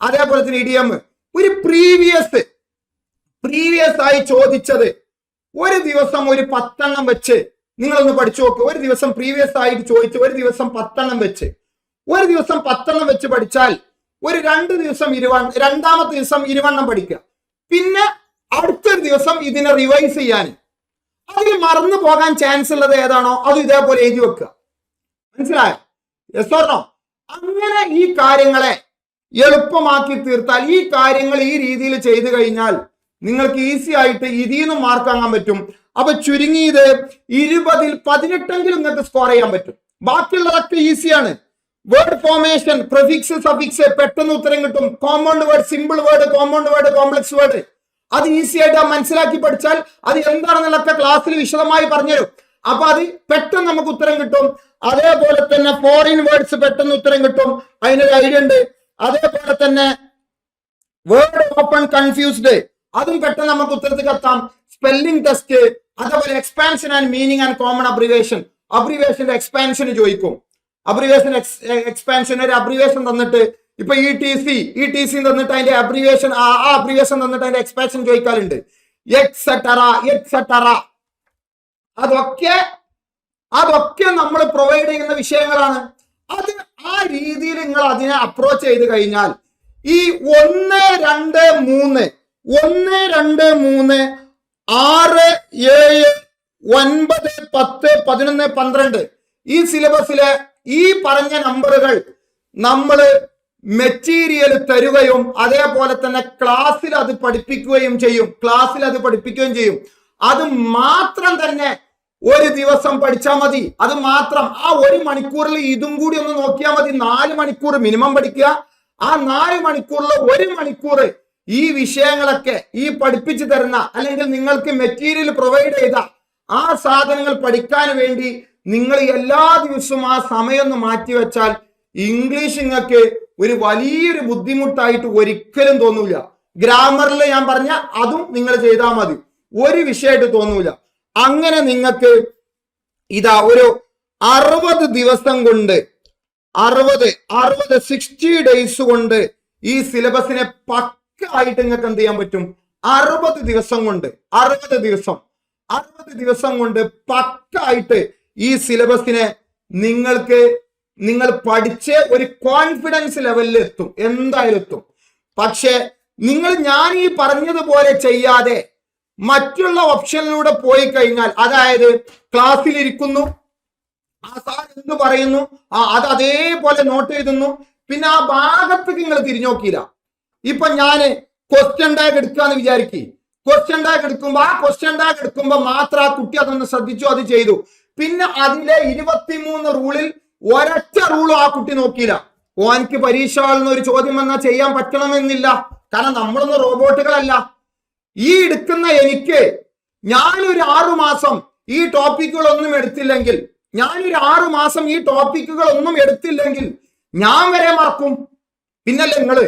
അതേപോലെ തന്നെ ഇഡിയം. ഒരു പ്രീവിയസ് ആയി ചോദിച്ചത് ഒരു ദിവസം ഒരു 10 വെച്ച് നിങ്ങളൊന്ന് പഠിച്ചു നോക്ക്. ഒരു ദിവസം പ്രീവിയസ് ആയിട്ട് ചോദിച്ച് ഒരു ദിവസം 10 വെച്ച് പഠിച്ചാൽ ഒരു 2 ദിവസം രണ്ടാമത്തെ ദിവസം 20 പഠിക്കുക. പിന്നെ അടുത്തൊരു ദിവസം ഇതിനെ റിവൈസ് ചെയ്യാൻ. അതിൽ മറന്നു പോകാൻ ചാൻസ് ഉള്ളത് ഏതാണോ അത് ഇതേപോലെ എഴുതി വെക്കുക. മനസ്സിലായോ? Yes or no? അങ്ങനെ ഈ കാര്യങ്ങളെ എളുപ്പമാക്കി തീർത്താൽ, ഈ കാര്യങ്ങൾ ഈ രീതിയിൽ ചെയ്തു കഴിഞ്ഞാൽ നിങ്ങൾക്ക് ഈസി ആയിട്ട് ഇതിൽ നിന്നും മാർക്ക് വാങ്ങാൻ പറ്റും. അപ്പൊ ചുരുങ്ങിയത് 20ൽ 18 നിങ്ങൾക്ക് സ്കോർ ചെയ്യാൻ പറ്റും. ബാക്കിയുള്ളതൊക്കെ ഈസിയാണ്. വേർഡ് ഫോർമേഷൻ, പ്രിഫിക്സ്, സഫിക്സ് പെട്ടെന്ന് ഉത്തരം കിട്ടും. Compound word, simple word, compound word, complex word അത് ഈസി ആയിട്ട് മനസ്സിലാക്കി പഠിച്ചാൽ അത് എന്താണെന്നുള്ളൊക്കെ ക്ലാസ്സിൽ വിശദമായി പറഞ്ഞുതരും. അപ്പൊ അത് പെട്ടെന്ന് നമുക്ക് ഉത്തരം കിട്ടും. അതേപോലെ തന്നെ ഫോറിൻ വേർഡ്സ് പെട്ടെന്ന് ഉത്തരം കിട്ടും, അതിനൊരു ഐഡിയ ഉണ്ട്. അതേപോലെ തന്നെ വേർഡ് ഓപ്പൺ കൺഫ്യൂസ്ഡ് അതും പെട്ടെന്ന് നമുക്ക് ഉത്തരത്തിൽ എത്താം. സ്പെല്ലിംഗ് ടെസ്റ്റ്, അതേപോലെ expansion and meaning and common അബ്രിവേഷന്റെ എക്സ്പാൻഷൻ ചോദിക്കും. എക്സ്പാൻഷൻ ഒരു അബ്രിവേഷൻ തന്നിട്ട്, ഇപ്പൊ ഇ ടി സി തന്നിട്ട് അതിന്റെ അബ്രിവേഷൻ, ആ അബ്രിവേഷൻ തന്നിട്ട് അതിന്റെ എക്സ്പാൻഷൻ ചോദിക്കാറുണ്ട്. എക്സെറ്ററ അതൊക്കെ നമ്മൾ പ്രൊവൈഡ് ചെയ്യുന്ന വിഷയങ്ങളാണ്. അത് ആ രീതിയിൽ നിങ്ങൾ അതിനെ അപ്രോച്ച് ചെയ്ത് കഴിഞ്ഞാൽ ഈ 1, 2, 3, 6, 7, 9, 10, 11, 12 ഈ സിലബസിലെ ഈ പറഞ്ഞ നമ്പറുകൾ നമ്മൾ മെറ്റീരിയൽ തരുകയും അതേപോലെ തന്നെ ക്ലാസ്സിൽ അത് പഠിപ്പിക്കുകയും ചെയ്യും. അത് മാത്രം തന്നെ ഒരു ദിവസം പഠിച്ചാൽ മതി. അത് മാത്രം ആ 1 മണിക്കൂറിൽ ഇതും കൂടി ഒന്ന് നോക്കിയാൽ മതി. 4 മണിക്കൂർ മിനിമം പഠിക്കുക. ആ 4 മണിക്കൂറിൽ 1 മണിക്കൂർ ഈ വിഷയങ്ങളൊക്കെ ഈ പഠിപ്പിച്ചു തരുന്ന അല്ലെങ്കിൽ നിങ്ങൾക്ക് മെറ്റീരിയൽ പ്രൊവൈഡ് ചെയ്ത ആ സാധനങ്ങൾ പഠിക്കാൻ വേണ്ടി നിങ്ങൾ എല്ലാ ദിവസവും ആ സമയം ഒന്ന് മാറ്റിവെച്ചാൽ ഇംഗ്ലീഷ് നിങ്ങൾക്ക് ഒരു വലിയൊരു ബുദ്ധിമുട്ടായിട്ട് ഒരിക്കലും തോന്നൂല. ഗ്രാമറിൽ ഞാൻ പറഞ്ഞ അതും നിങ്ങൾ ചെയ്താൽ മതി, ഒരു വിഷയമായിട്ട് തോന്നൂല. അങ്ങനെ നിങ്ങൾക്ക് ഇതാ ഒരു 60 ദിവസം കൊണ്ട് 60 ഡേയ്സ് കൊണ്ട് ഈ സിലബസിനെ പക്കായിട്ട് നിങ്ങൾക്ക് എന്ത് ചെയ്യാൻ പറ്റും? 60 ദിവസം കൊണ്ട് പക്കായിട്ട് ഈ സിലബസിനെ നിങ്ങൾ പഠിച്ച് ഒരു കോൺഫിഡൻസ് ലെവലിൽ എത്തും, എന്തായാലും എത്തും. പക്ഷെ ഞാൻ ഈ പറഞ്ഞതുപോലെ ചെയ്യാതെ മറ്റുള്ള ഓപ്ഷനിലൂടെ പോയി കഴിഞ്ഞാൽ, അതായത് ക്ലാസ്സിൽ ഇരിക്കുന്നു, ആ സാർ എന്ത് പറയുന്നു അത് അതേപോലെ നോട്ട് എഴുതുന്നു, പിന്നെ ആ ഭാഗത്തേക്ക് നിങ്ങൾ തിരിഞ്ഞു നോക്കിയില്ല. ഇപ്പൊ ഞാന് ക്വസ്റ്റ്യൻ ടാഗ് എടുക്കാന്ന് വിചാരിക്കും. ക്വസ്റ്റ്യൻ ടാഗ് എടുക്കുമ്പോ മാത്രം ആ കുട്ടി അതൊന്ന് ശ്രദ്ധിച്ചു, അത് ചെയ്തു. പിന്നെ അതിലെ 23 റൂളിൽ ഒരൊറ്റ റൂളും ആ കുട്ടി നോക്കിയില്ല. ഓനിക്ക് പരീക്ഷ ഒരു ചോദ്യം വന്നാൽ ചെയ്യാൻ പറ്റണമെന്നില്ല. കാരണം നമ്മളൊന്നും റോബോട്ടുകളല്ല. ഈ എടുക്കുന്ന എനിക്ക് ഞാനൊരു 6 മാസം ഈ ടോപ്പിക്കുകളൊന്നും എടുത്തില്ലെങ്കിൽ, ഞാൻ വരെ മറക്കും. പിന്നല്ലേ നിങ്ങള്,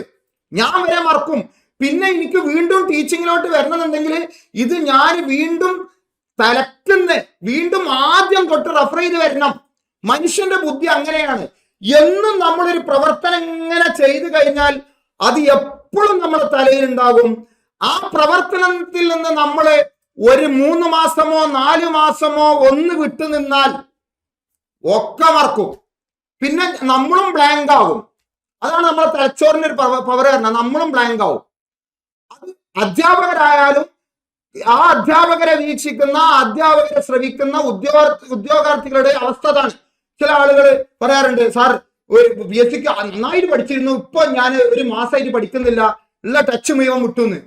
ഞാൻ വരെ മറക്കും. പിന്നെ എനിക്ക് വീണ്ടും ടീച്ചിങ്ങിലോട്ട് വരണമെന്നുണ്ടെങ്കിൽ ഇത് ഞാൻ വീണ്ടും ആദ്യം തൊട്ട് റെഫർ ചെയ്ത് വരണം. മനുഷ്യന്റെ ബുദ്ധി അങ്ങനെയാണ്. എന്നും നമ്മളൊരു പ്രവർത്തനം ഇങ്ങനെ ചെയ്തു കഴിഞ്ഞാൽ അത് എപ്പോഴും നമ്മുടെ തലയിൽ ഉണ്ടാകും. ആ പ്രവർത്തനത്തിൽ നിന്ന് നമ്മള് ഒരു 3 മാസമോ 4 മാസമോ ഒന്ന് വിട്ടു നിന്നാൽ ഒക്കെ മറക്കും. പിന്നെ നമ്മളും ബ്ലാങ്ക് ആകും. അതാണ് നമ്മളെ തലച്ചോറിന്റെ ഒരു പവർ കാരണം. നമ്മളും ബ്ലാങ്ക് ആവും. അത് അധ്യാപകരായാലും ആ അധ്യാപകരെ വീക്ഷിക്കുന്ന, അധ്യാപകരെ ശ്രവിക്കുന്ന ഉദ്യോഗാർത്ഥികളുടെ അവസ്ഥ അതാണ്. ചില ആളുകൾ പറയാറുണ്ട്, സാർ ഒരു BSc നന്നായിട്ട് പഠിച്ചിരുന്നു, ഇപ്പൊ ഞാൻ ഒരു മാസമായിട്ട് പഠിക്കുന്നില്ല, ഉള്ള ടച്ച് മുഴുവൻ വിട്ടുന്ന്.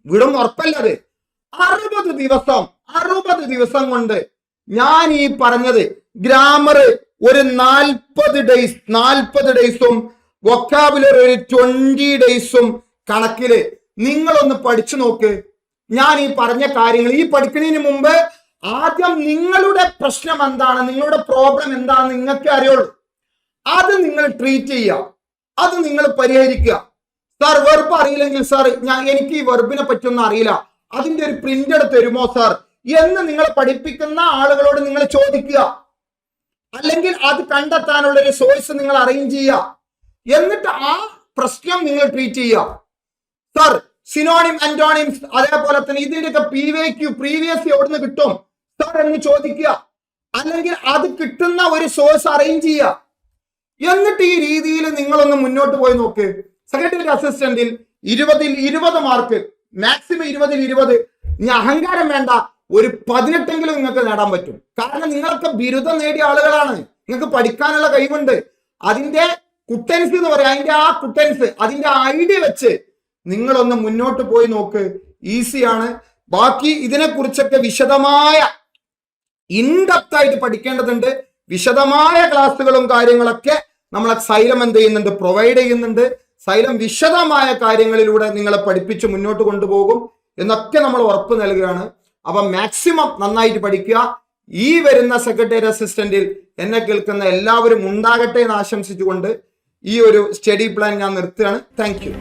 വിടും ഉറപ്പല്ല അത്. 60 ദിവസം കൊണ്ട് ഞാൻ ഈ പറഞ്ഞത് ഗ്രാമർ ഒരു 40 ഡേയ്സും വൊക്കാബുലറി ഒരു 20 ഡേയ്സും കണക്കില് നിങ്ങളൊന്ന് പഠിച്ചു നോക്ക്. ഞാൻ ഈ പറഞ്ഞ കാര്യങ്ങൾ ഈ പഠിക്കുന്നതിന് മുമ്പ് ആദ്യം നിങ്ങളുടെ പ്രശ്നം എന്താണ്, നിങ്ങളുടെ പ്രോബ്ലം എന്താണെന്ന് നിങ്ങൾക്ക് അറിയുള്ളൂ. അത് നിങ്ങൾ ട്രീറ്റ് ചെയ്യുക, അത് നിങ്ങൾ പരിഹരിക്കുക. സാർ വെർബ് അറിയില്ലെങ്കിൽ സാർ എനിക്ക് ഈ വെർബിനെ പറ്റിയൊന്നും അറിയില്ല, അതിന്റെ ഒരു പ്രിന്റ് എടുത്ത് തരുമോ സാർ എന്ന് നിങ്ങൾ പഠിപ്പിക്കുന്ന ആളുകളോട് നിങ്ങൾ ചോദിക്കുക. അല്ലെങ്കിൽ അത് കണ്ടെത്താനുള്ള ഒരു സോഴ്സ് നിങ്ങൾ അറേഞ്ച് ചെയ്യുക. എന്നിട്ട് ആ പ്രശ്നം നിങ്ങൾ ട്രീറ്റ് ചെയ്യുക. സാർ സിനോണിം, ആന്റോണിംസ്, അതേപോലെ തന്നെ ഇതിന്റെയൊക്കെ PVQ പ്രീവിയസ് എവിടുന്ന് കിട്ടും സാർ എന്ന് ചോദിക്കുക. അല്ലെങ്കിൽ അത് കിട്ടുന്ന ഒരു സോഴ്സ് അറേഞ്ച് ചെയ്യുക. എന്നിട്ട് ഈ രീതിയിൽ നിങ്ങളൊന്ന് മുന്നോട്ട് പോയി നോക്ക്. സെക്രട്ടറി അസിസ്റ്റന്റിൽ 20 മാർക്ക്, മാക്സിമം 20. ഇനി അഹങ്കാരം വേണ്ട, ഒരു 18 നിങ്ങൾക്ക് നേടാൻ പറ്റും. കാരണം നിങ്ങളൊക്കെ ബിരുദം നേടിയ ആളുകളാണ്, നിങ്ങൾക്ക് പഠിക്കാനുള്ള കഴിവുണ്ട്. അതിന്റെ കുട്ടൻസ് എന്ന് പറയാം, അതിന്റെ ആ കുട്ടൻസ്, അതിന്റെ ഐഡിയ വെച്ച് നിങ്ങളൊന്ന് മുന്നോട്ട് പോയി നോക്ക്. ഈസിയാണ്. ബാക്കി ഇതിനെക്കുറിച്ചൊക്കെ വിശദമായ ഇൻഡെപ്ത് ആയിട്ട് പഠിക്കേണ്ടതുണ്ട്. വിശദമായ ക്ലാസ്സുകളും കാര്യങ്ങളൊക്കെ നമ്മളെ സൈലം എന്ത് ചെയ്യുന്നുണ്ട്, പ്രൊവൈഡ് ചെയ്യുന്നുണ്ട്. സൈലം വിശദമായ കാര്യങ്ങളിലൂടെ നിങ്ങളെ പഠിപ്പിച്ച് മുന്നോട്ട് കൊണ്ടുപോകും എന്നൊക്കെ നമ്മൾ ഉറപ്പ് നൽകുകയാണ്. അപ്പൊ മാക്സിമം നന്നായിട്ട് പഠിക്കുക. ഈ വരുന്ന സെക്രട്ടറി അസിസ്റ്റന്റിൽ എന്നെ കേൾക്കുന്ന എല്ലാവരും ഉണ്ടാകട്ടെ എന്ന് ആശംസിച്ചുകൊണ്ട് ഈ ഒരു സ്റ്റഡി പ്ലാൻ ഞാൻ നിർത്തുകയാണ്. Thank you.